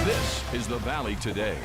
This is the Valley Today.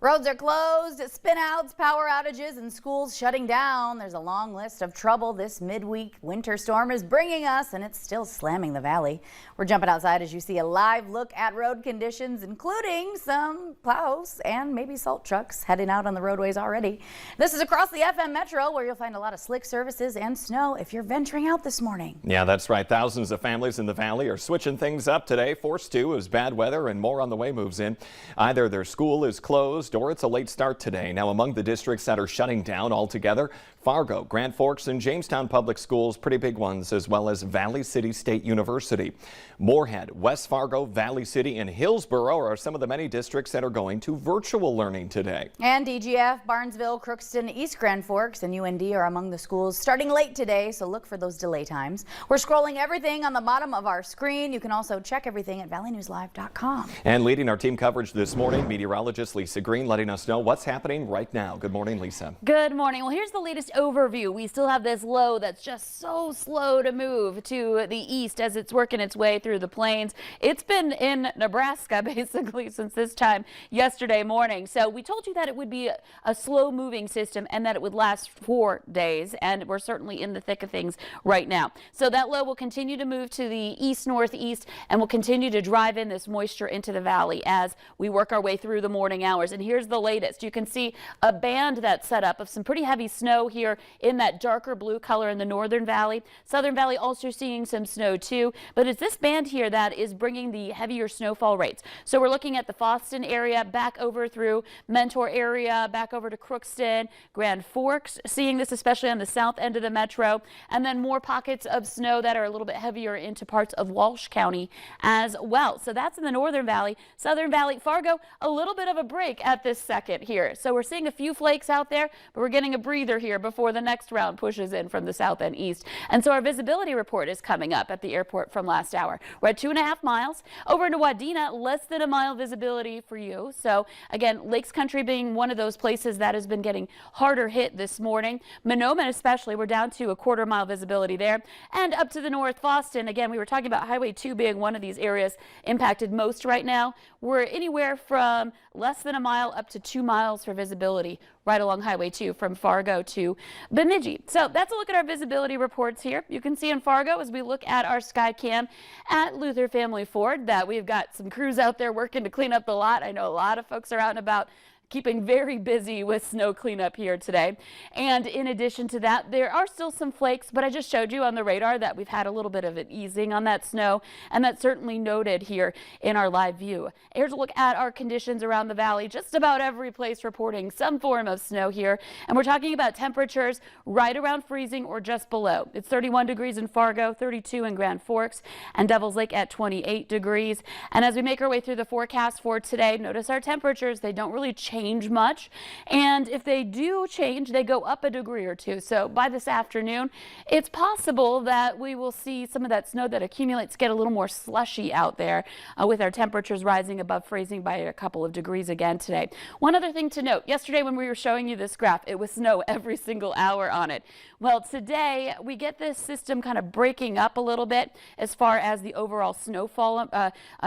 Roads are closed, spinouts, power outages, and schools shutting down. There's a long list of trouble this midweek winter storm is bringing us, and it's still slamming the valley. We're jumping outside as you see a live look at road conditions, including some plows and maybe salt trucks heading out on the roadways already. This is across the FM Metro, where you'll find a lot of slick services and snow if you're venturing out this morning. Yeah, that's right. Thousands of families in the valley are switching things up today, forced to as bad weather and more on the way moves in. Either their school is closed or it's a late start today. Now, among the districts that are shutting down altogether, Fargo, Grand Forks, and Jamestown Public Schools, pretty big ones, as well as Valley City State University. Moorhead, West Fargo, Valley City, and Hillsborough are some of the many districts that are going to virtual learning today. And DGF, Barnesville, Crookston, East Grand Forks, and UND are among the schools starting late today, so look for those delay times. We're scrolling everything on the bottom of our screen. You can also check everything at valleynewslive.com. And leading our team coverage this morning, meteorologist Lisa Green letting us know what's happening right now. Good morning, Lisa. Good morning. Well, here's the latest overview. We still have this low that's just so slow to move to the east as it's working its way through the plains. It's been in Nebraska basically since this time yesterday morning. So we told you that it would be a slow moving system and that it would last 4 days, and we're certainly in the thick of things right now. So that low will continue to move to the east northeast and will continue to drive in this moisture into the valley as we work our way through the morning hours. And here's the latest. You can see a band that's set up of some pretty heavy snow here in that darker blue color in the northern valley. Southern valley also seeing some snow too, but it's this band here that is bringing the heavier snowfall rates. So we're looking at the Fosston area, back over through Mentor area, back over to Crookston, Grand Forks, seeing this especially on the south end of the metro, and then more pockets of snow that are a little bit heavier into parts of Walsh County as well. So that's in the northern valley. Southern valley, Fargo, a little bit of a break at this second here. So we're seeing a few flakes out there, but we're getting a breather here before the next round pushes in from the south and east. And so our visibility report is coming up at the airport from last hour. We're at 2.5 miles. Over into Wadena, less than a mile visibility for you. So again, Lakes Country being one of those places that has been getting harder hit this morning. Monoman especially, we're down to a 1/4 mile visibility there. And up to the north, Fosston, again, we were talking about Highway 2 being one of these areas impacted most right now. We're anywhere from less than a mile up to 2 miles for visibility right along Highway 2 from Fargo to Bemidji. So that's a look at our visibility reports here. You can see in Fargo as we look at our sky cam at Luther Family Ford that we've got some crews out there working to clean up the lot. I know a lot of folks are out and about keeping very busy with snow cleanup here today. And in addition to that, there are still some flakes, but I just showed you on the radar that we've had a little bit of an easing on that snow, and that's certainly noted here in our live view. Here's a look at our conditions around the valley. Just about every place reporting some form of snow here, and we're talking about temperatures right around freezing or just below. It's 31 degrees in Fargo, 32 in Grand Forks, and Devils Lake at 28 degrees. And as we make our way through the forecast for today, notice our temperatures, they don't really change much, and if they do change, they go up a degree or two. So by this afternoon, it's possible that we will see some of that snow that accumulates get a little more slushy out there with our temperatures rising above freezing by a couple of degrees again today. One other thing to note, yesterday when we were showing you this graph, it was snow every single hour on it. Well, today we get this system kind of breaking up a little bit as far as the overall snowfall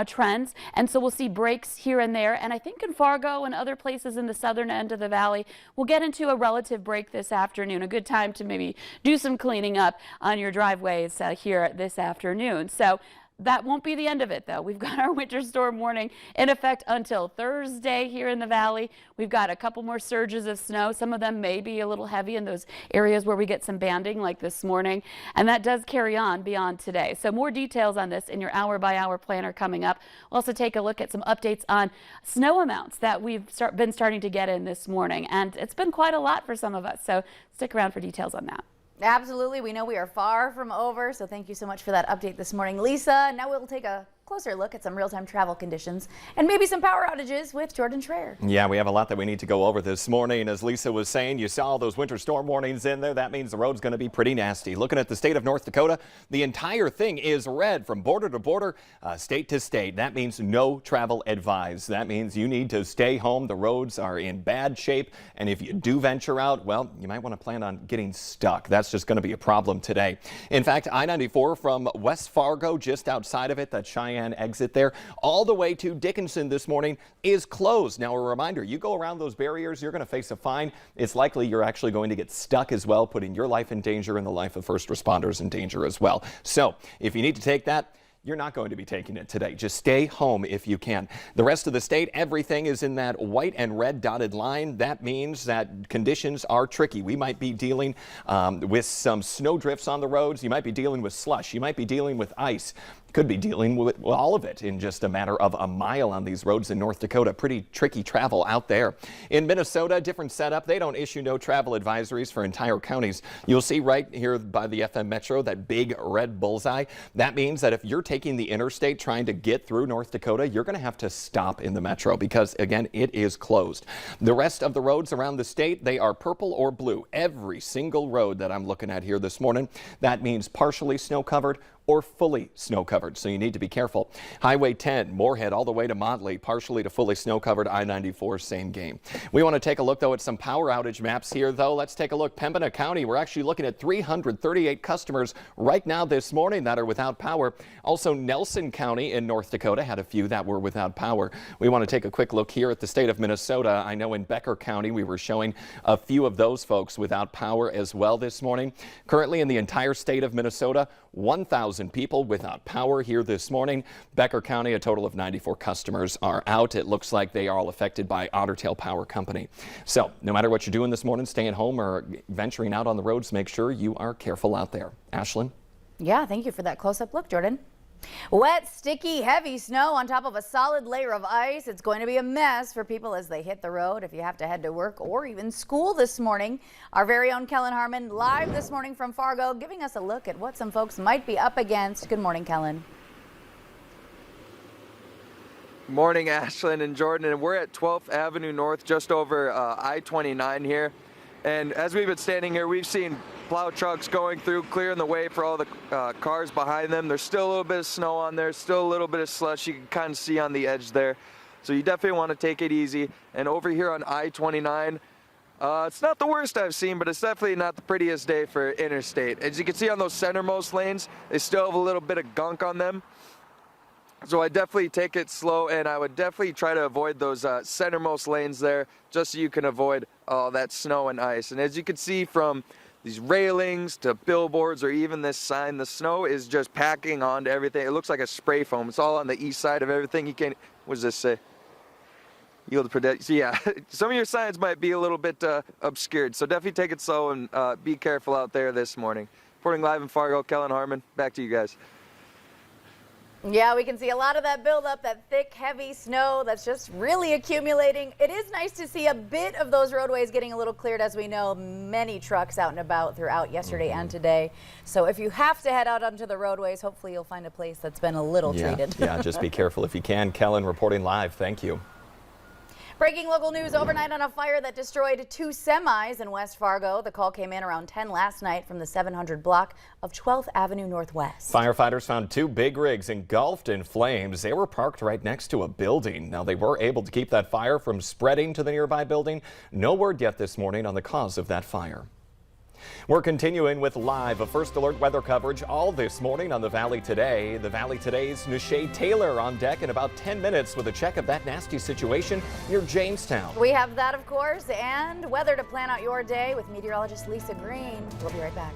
trends, and so we'll see breaks here and there, and I think in Fargo and other places in the southern end of the valley, we'll get into a relative break this afternoon, a good time to maybe do some cleaning up on your driveways here this afternoon. So that won't be the end of it, though. We've got our winter storm warning in effect until Thursday here in the valley. We've got a couple more surges of snow. Some of them may be a little heavy in those areas where we get some banding like this morning, and that does carry on beyond today. So more details on this in your hour-by-hour planner coming up. We'll also take a look at some updates on snow amounts that we've been starting to get in this morning, and it's been quite a lot for some of us, so stick around for details on that. Absolutely. We know we are far from over, so thank you so much for that update this morning, Lisa. Now we'll take a closer look at some real-time travel conditions and maybe some power outages with Jordan Schreier. Yeah, we have a lot that we need to go over this morning. As Lisa was saying, you saw those winter storm warnings in there. That means the road's going to be pretty nasty. Looking at the state of North Dakota, the entire thing is red from border to border, state to state. That means no travel advised. That means you need to stay home. The roads are in bad shape. And if you do venture out, well, you might want to plan on getting stuck. That's just going to be a problem today. In fact, I-94 from West Fargo, just outside of it, that Cheyenne exit there, all the way to Dickinson this morning is closed. Now, a reminder, you go around those barriers, you're going to face a fine. It's likely you're actually going to get stuck as well, putting your life in danger and the life of first responders in danger as well. So if you need to take that, you're not going to be taking it today. Just stay home if you can. The rest of the state, everything is in that white and red dotted line. That means that conditions are tricky. We might be dealing with some snow drifts on the roads. You might be dealing with slush. You might be dealing with ice. Could be dealing with all of it in just a matter of a mile on these roads in North Dakota. Pretty tricky travel out there. In Minnesota, different setup. They don't issue no travel advisories for entire counties. You'll see right here by the FM Metro that big red bullseye. That means that if you're taking the interstate trying to get through North Dakota, you're going to have to stop in the metro because, again, it is closed. The rest of the roads around the state, they are purple or blue. Every single road that I'm looking at here this morning, that means partially snow covered or fully snow covered, so you need to be careful. Highway 10, Moorhead, all the way to Motley, partially to fully snow covered. I-94, same game. We want to take a look, though, at some power outage maps here, though. Let's take a look. Pembina County, we're actually looking at 338 customers right now this morning that are without power. Also, Nelson County in North Dakota had a few that were without power. We want to take a quick look here at the state of Minnesota. I know in Becker County, we were showing a few of those folks without power as well this morning. Currently in the entire state of Minnesota, 1,000 people without power here this morning. Becker County, a total of 94 customers are out. It looks like they are all affected by Otter Tail Power Company. So no matter what you're doing this morning, staying home or venturing out on the roads, make sure you are careful out there. Ashlyn? Yeah, thank you for that close-up look, Jordan. Wet, sticky, heavy snow on top of a solid layer of ice. It's going to be a mess for people as they hit the road if you have to head to work or even school this morning. Our very own Kellen Harmon live this morning from Fargo, giving us a look at what some folks might be up against. Good morning, Kellen. Morning, Ashlyn and Jordan, and we're at 12th Avenue North, just over I-29 here. And as we've been standing here, we've seen plow trucks going through, clearing the way for all the cars behind them. There's still a little bit of snow on there, still a little bit of slush. You can kind of see on the edge there. So you definitely want to take it easy. And over here on I-29, it's not the worst I've seen, but it's definitely not the prettiest day for interstate. As you can see on those centermost lanes, they still have a little bit of gunk on them. So I definitely take it slow, and I would definitely try to avoid those centermost lanes there, just so you can avoid all that snow and ice. And as you can see from these railings to billboards or even this sign, the snow is just packing onto everything. It looks like a spray foam. It's all on the east side of everything. You can't, what does this say? Yield to protect. So yeah, some of your signs might be a little bit obscured. So definitely take it slow and be careful out there this morning. Reporting live in Fargo, Kellen Harmon. Back to you guys. Yeah, we can see a lot of that buildup, that thick, heavy snow that's just really accumulating. It is nice to see a bit of those roadways getting a little cleared. As we know, many trucks out and about throughout yesterday and today. So if you have to head out onto the roadways, hopefully you'll find a place that's been a little treated. Yeah, just be careful if you can. Kellen reporting live. Thank you. Breaking local news overnight on a fire that destroyed 2 semis in West Fargo. The call came in around 10 last night from the 700 block of 12th Avenue Northwest. Firefighters found 2 big rigs engulfed in flames. They were parked right next to a building. Now, they were able to keep that fire from spreading to the nearby building. No word yet this morning on the cause of that fire. We're continuing with live First Alert weather coverage all this morning on the Valley Today. The Valley Today's Nishay Taylor on deck in about 10 minutes with a check of that nasty situation near Jamestown. We have that, of course, and weather to plan out your day with meteorologist Lisa Green. We'll be right back.